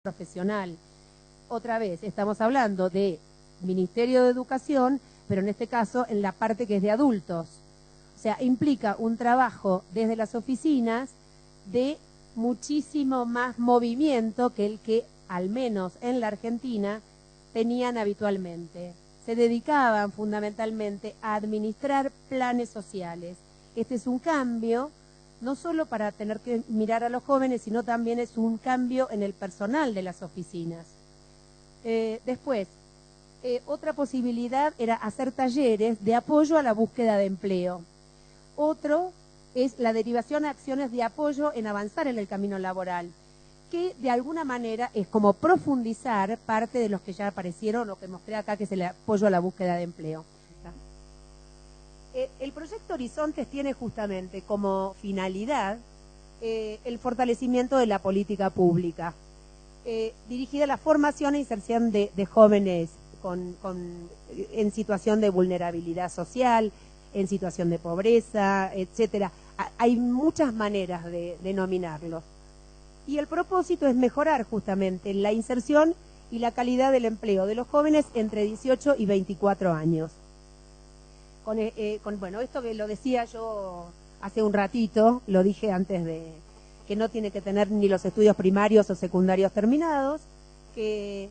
profesional. Otra vez, estamos hablando de Ministerio de Educación, pero en este caso en la parte que es de adultos. O sea, implica un trabajo desde las oficinas de muchísimo más movimiento que el que, al menos en la Argentina, tenían habitualmente. Se dedicaban fundamentalmente a administrar planes sociales. Este es un cambio, no solo para tener que mirar a los jóvenes, sino también es un cambio en el personal de las oficinas. Después, otra posibilidad era hacer talleres de apoyo a la búsqueda de empleo. Otro es la derivación a acciones de apoyo en avanzar en el camino laboral, que de alguna manera es como profundizar parte de los que ya aparecieron, lo que mostré acá, que es el apoyo a la búsqueda de empleo. El proyecto Horizontes tiene justamente como finalidad el fortalecimiento de la política pública, dirigida a la formación e inserción de jóvenes en situación de vulnerabilidad social, en situación de pobreza, etcétera. Hay muchas maneras de denominarlos. Y el propósito es mejorar justamente la inserción y la calidad del empleo de los jóvenes entre 18 y 24 años. Bueno, esto que lo decía yo hace un ratito, lo dije antes de que no tiene que tener ni los estudios primarios o secundarios terminados, que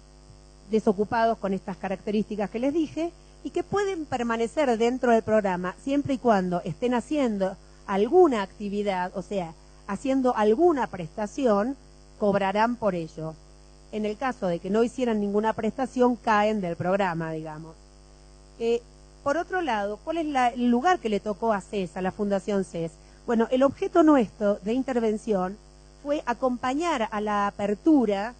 desocupados con estas características que les dije, y que pueden permanecer dentro del programa siempre y cuando estén haciendo alguna actividad, o sea, haciendo alguna prestación, cobrarán por ello. En el caso de que no hicieran ninguna prestación, caen del programa, digamos. Por otro lado, ¿cuál es el lugar que le tocó a CES, a la Fundación CES? Bueno, el objeto nuestro de intervención fue acompañar a la apertura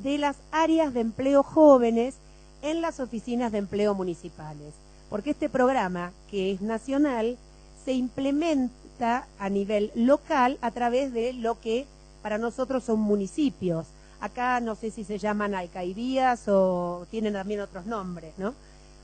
de las áreas de empleo jóvenes en las oficinas de empleo municipales, porque este programa, que es nacional, se implementa a nivel local a través de lo que para nosotros son municipios. Acá no sé si se llaman alcaldías o tienen también otros nombres, ¿no?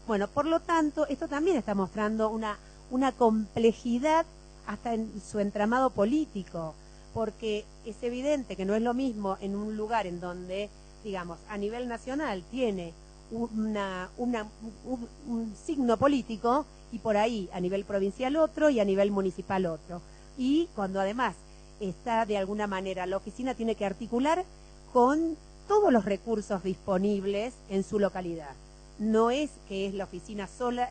Bueno, por lo tanto, esto también está mostrando una complejidad hasta en su entramado político, porque es evidente que no es lo mismo en un lugar en donde, digamos, a nivel nacional tiene un signo político y por ahí a nivel provincial otro y a nivel municipal otro. Y cuando además está de alguna manera, la oficina tiene que articular con todos los recursos disponibles en su localidad. No es que es la oficina sola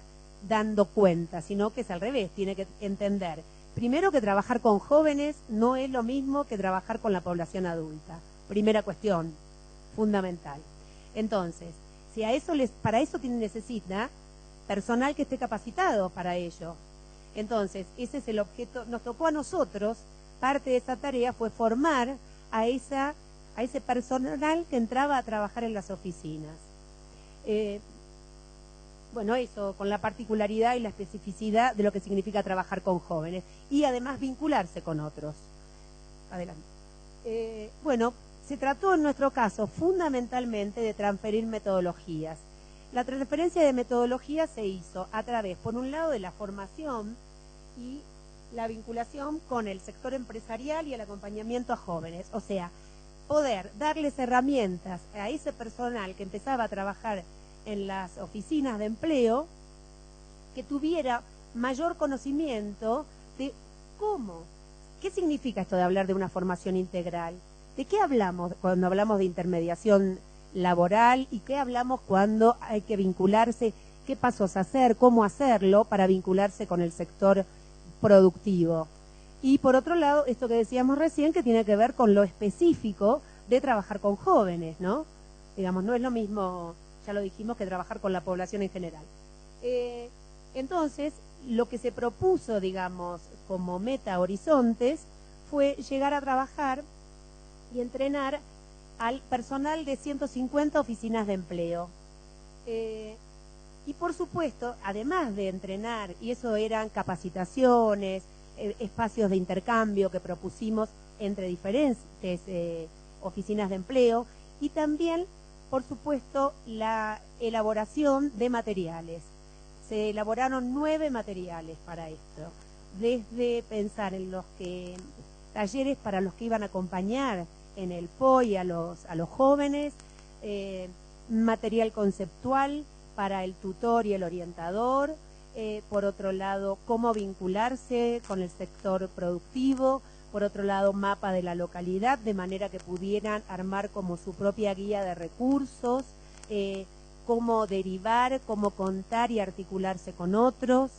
dando cuenta, sino que es al revés, tiene que entender. Primero que trabajar con jóvenes no es lo mismo que trabajar con la población adulta. Primera cuestión, fundamental. Entonces, si a eso para eso necesita personal que esté capacitado para ello. Entonces, ese es el objeto. Nos tocó a nosotros, parte de esa tarea fue formar a ese personal que entraba a trabajar en las oficinas. Bueno, eso, con la particularidad y la especificidad de lo que significa trabajar con jóvenes y además vincularse con otros. Adelante. Bueno, se trató en nuestro caso fundamentalmente de transferir metodologías. La transferencia de metodologías se hizo a través, por un lado, de la formación y la vinculación con el sector empresarial y el acompañamiento a jóvenes. O sea, poder darles herramientas a ese personal que empezaba a trabajar en las oficinas de empleo, que tuviera mayor conocimiento de qué significa esto de hablar de una formación integral, de qué hablamos cuando hablamos de intermediación laboral y qué hablamos cuando hay que vincularse, qué pasos hacer, cómo hacerlo para vincularse con el sector productivo. Y por otro lado, esto que decíamos recién, que tiene que ver con lo específico de trabajar con jóvenes, ¿no? Digamos, no es lo mismo, ya lo dijimos, que trabajar con la población en general. Entonces, lo que se propuso, digamos, como meta Horizontes, fue llegar a trabajar y entrenar al personal de 150 oficinas de empleo. Y por supuesto, además de entrenar, y eso eran capacitaciones, espacios de intercambio que propusimos entre diferentes oficinas de empleo, y también, por supuesto, la elaboración de materiales. Se elaboraron 9 materiales para esto, desde pensar en talleres para los que iban a acompañar en el POI a los jóvenes, material conceptual para el tutor y el orientador, por otro lado, cómo vincularse con el sector productivo, por otro lado, mapa de la localidad, de manera que pudieran armar como su propia guía de recursos, cómo derivar, cómo contar y articularse con otros.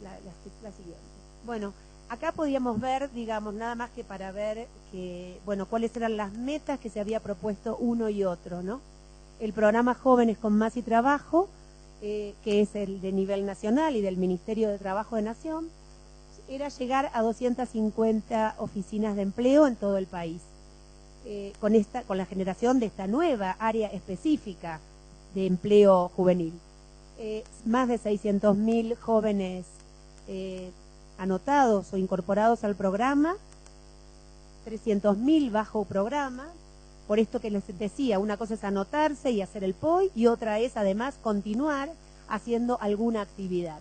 La siguiente. Bueno, acá podíamos ver, digamos, nada más que para ver que, bueno, cuáles eran las metas que se había propuesto uno y otro, ¿no? El programa Jóvenes con Más y Trabajo, que es el de nivel nacional y del Ministerio de Trabajo de Nación, era llegar a 250 oficinas de empleo en todo el país, con la generación de esta nueva área específica de empleo juvenil. Más de 600.000 jóvenes anotados o incorporados al programa, 300.000 bajo programa. Por esto que les decía, una cosa es anotarse y hacer el POI y otra es además continuar haciendo alguna actividad.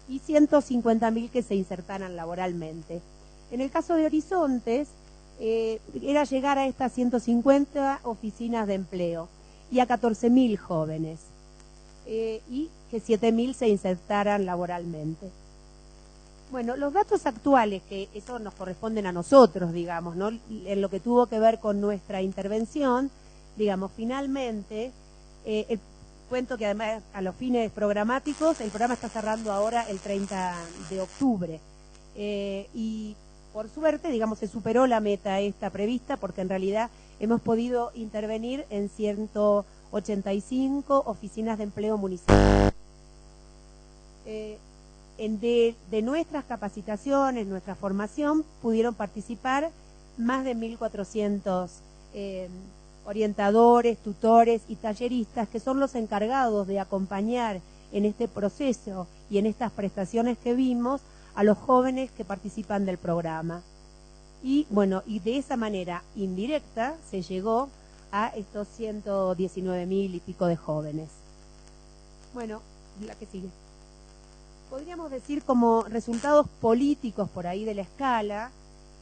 Y 150.000 que se insertaran laboralmente. En el caso de Horizontes, era llegar a estas 150 oficinas de empleo y a 14.000 jóvenes, y que 7.000 se insertaran laboralmente. Bueno, los datos actuales, que eso nos corresponden a nosotros, digamos, ¿no? En lo que tuvo que ver con nuestra intervención, digamos, finalmente, cuento que además a los fines programáticos, el programa está cerrando ahora el 30 de octubre. Y por suerte, digamos, se superó la meta esta prevista, porque en realidad hemos podido intervenir en 185 oficinas de empleo municipales. De nuestras capacitaciones, nuestra formación, pudieron participar más de 1.400 orientadores, tutores y talleristas, que son los encargados de acompañar en este proceso y en estas prestaciones que vimos a los jóvenes que participan del programa. Y bueno, y de esa manera indirecta se llegó a estos 119.000 y pico de jóvenes. Bueno, la que sigue. Podríamos decir como resultados políticos por ahí de la escala,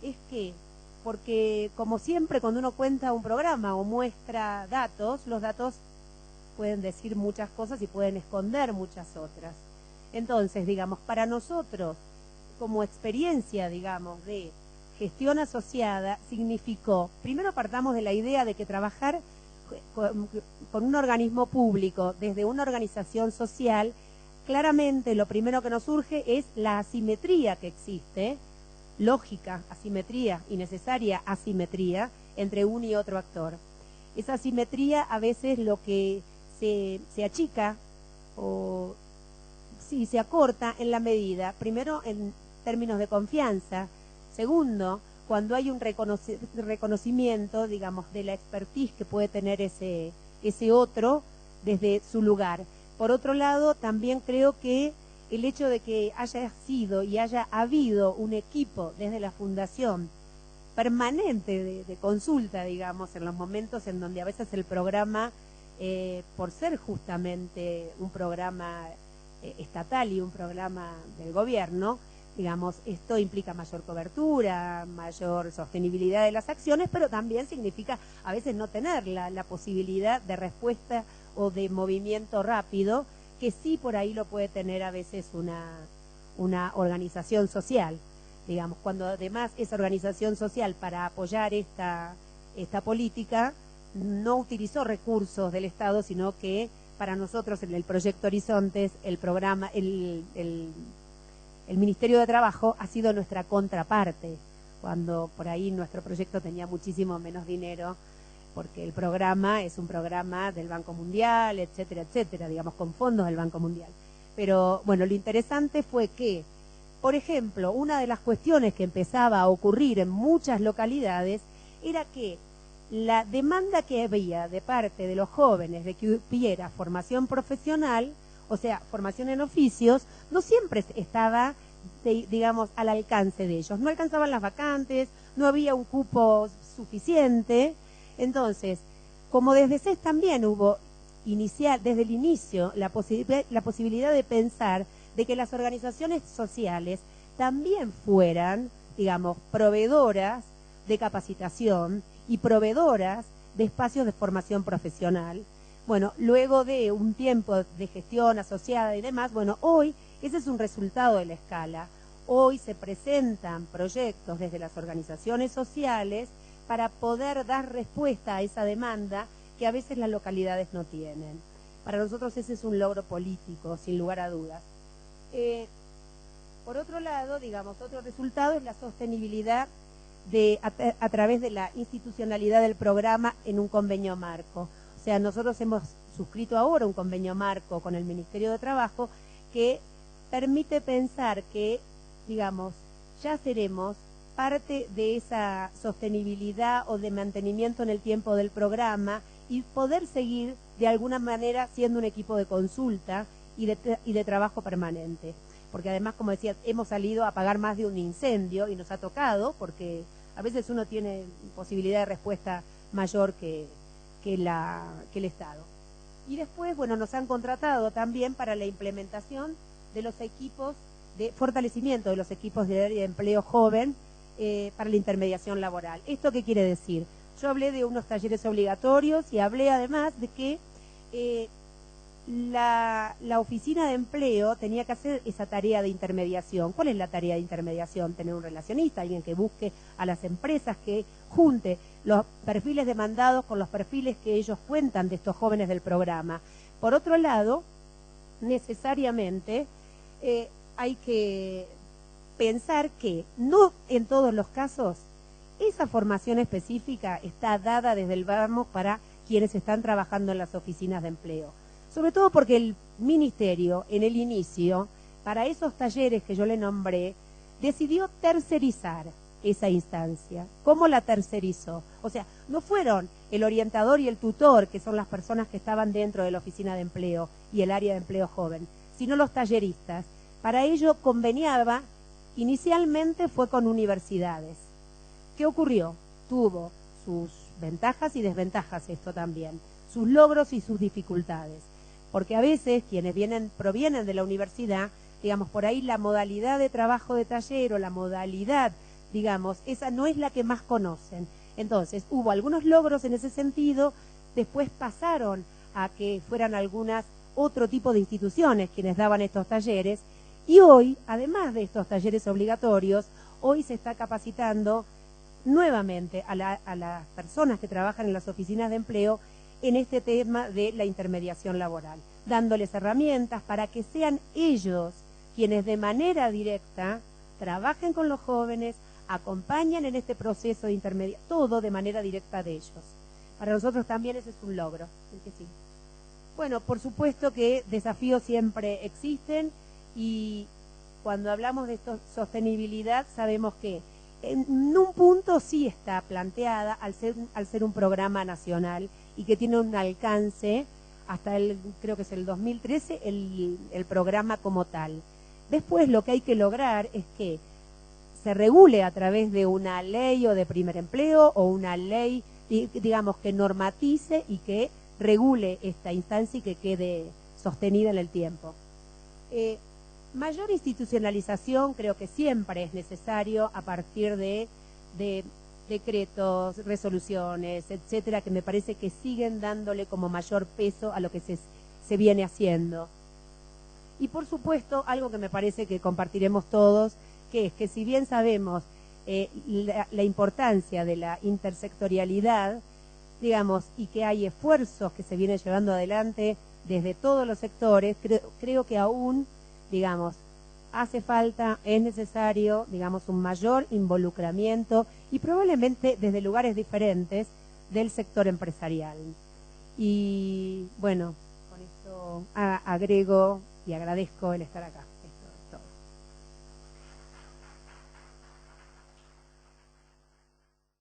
es que, porque como siempre cuando uno cuenta un programa o muestra datos, los datos pueden decir muchas cosas y pueden esconder muchas otras. Entonces, digamos, para nosotros, como experiencia, digamos, de gestión asociada, significó, primero partamos de la idea de que trabajar con un organismo público, desde una organización social, claramente lo primero que nos surge es la asimetría que existe, lógica asimetría y necesaria asimetría entre un y otro actor. Esa asimetría a veces lo que se achica o sí, se acorta en la medida, primero en términos de confianza, segundo, cuando hay un reconocimiento, digamos, de la expertise que puede tener ese otro desde su lugar. Por otro lado, también creo que el hecho de que haya sido y haya habido un equipo desde la Fundación permanente de consulta, digamos, en los momentos en donde a veces el programa, por ser justamente un programa estatal y un programa del gobierno, digamos, esto implica mayor cobertura, mayor sostenibilidad de las acciones, pero también significa a veces no tener la posibilidad de respuesta o de movimiento rápido, que sí por ahí lo puede tener a veces una organización social, digamos, cuando además esa organización social para apoyar esta política no utilizó recursos del Estado, sino que para nosotros en el proyecto Horizontes, el programa, el Ministerio de Trabajo ha sido nuestra contraparte, cuando por ahí nuestro proyecto tenía muchísimo menos dinero, porque el programa es un programa del Banco Mundial, etcétera, etcétera, digamos, con fondos del Banco Mundial. Pero bueno, lo interesante fue que, por ejemplo, una de las cuestiones que empezaba a ocurrir en muchas localidades era que la demanda que había de parte de los jóvenes de que hubiera formación profesional, o sea, formación en oficios, no siempre estaba, digamos, al alcance de ellos. No alcanzaban las vacantes, no había un cupo suficiente. Entonces, como desde CES también hubo desde el inicio la posibilidad de pensar de que las organizaciones sociales también fueran, digamos, proveedoras de capacitación y proveedoras de espacios de formación profesional. Bueno, luego de un tiempo de gestión asociada y demás, bueno, hoy ese es un resultado de la escala. Hoy se presentan proyectos desde las organizaciones sociales para poder dar respuesta a esa demanda que a veces las localidades no tienen. Para nosotros ese es un logro político, sin lugar a dudas. Por otro lado, digamos, otro resultado es la sostenibilidad a través de la institucionalidad del programa en un convenio marco. O sea, nosotros hemos suscrito ahora un convenio marco con el Ministerio de Trabajo que permite pensar que, digamos, ya seremos parte de esa sostenibilidad o de mantenimiento en el tiempo del programa y poder seguir de alguna manera siendo un equipo de consulta y de trabajo permanente. Porque además, como decía, hemos salido a apagar más de un incendio y nos ha tocado, porque a veces uno tiene posibilidad de respuesta mayor que el Estado. Y después, bueno, nos han contratado también para la implementación de los equipos de fortalecimiento de los equipos de área de empleo joven para la intermediación laboral. ¿Esto qué quiere decir? Yo hablé de unos talleres obligatorios y hablé además de que la oficina de empleo tenía que hacer esa tarea de intermediación. ¿Cuál es la tarea de intermediación? Tener un relacionista, alguien que busque a las empresas, que junte los perfiles demandados con los perfiles que ellos cuentan de estos jóvenes del programa. Por otro lado, necesariamente hay que pensar que no en todos los casos esa formación específica está dada desde el vamos para quienes están trabajando en las oficinas de empleo. Sobre todo porque el Ministerio, en el inicio, para esos talleres que yo le nombré, decidió tercerizar esa instancia. ¿Cómo la tercerizó? O sea, no fueron el orientador y el tutor, que son las personas que estaban dentro de la oficina de empleo y el área de empleo joven, sino los talleristas. Para ello conveniaba, inicialmente fue con universidades. ¿Qué ocurrió? Tuvo sus ventajas y desventajas esto también, sus logros y sus dificultades. Porque a veces quienes provienen de la universidad, digamos, por ahí la modalidad de trabajo de taller o la modalidad, digamos, esa no es la que más conocen. Entonces, hubo algunos logros en ese sentido, después pasaron a que fueran otro tipo de instituciones quienes daban estos talleres, y hoy, además de estos talleres obligatorios, hoy se está capacitando nuevamente a las personas que trabajan en las oficinas de empleo en este tema de la intermediación laboral, dándoles herramientas para que sean ellos quienes de manera directa trabajen con los jóvenes, acompañen en este proceso de intermediación, todo de manera directa de ellos. Para nosotros también ese es un logro. Sí. Bueno, por supuesto que desafíos siempre existen y cuando hablamos de sostenibilidad sabemos que en un punto sí está planteada al ser un programa nacional y que tiene un alcance hasta creo que es el 2013 el programa como tal. Después lo que hay que lograr es que se regule a través de una ley o de primer empleo o una ley, digamos, que normatice y que regule esta instancia y que quede sostenida en el tiempo. Mayor institucionalización creo que siempre es necesario a partir de decretos, resoluciones, etcétera, que me parece que siguen dándole como mayor peso a lo que se viene haciendo. Y por supuesto, algo que me parece que compartiremos todos, que es que si bien sabemos la importancia de la intersectorialidad, digamos, y que hay esfuerzos que se vienen llevando adelante desde todos los sectores, creo que aún, digamos, hace falta, es necesario, digamos, un mayor involucramiento y probablemente desde lugares diferentes del sector empresarial. Y bueno, con esto agrego y agradezco el estar acá.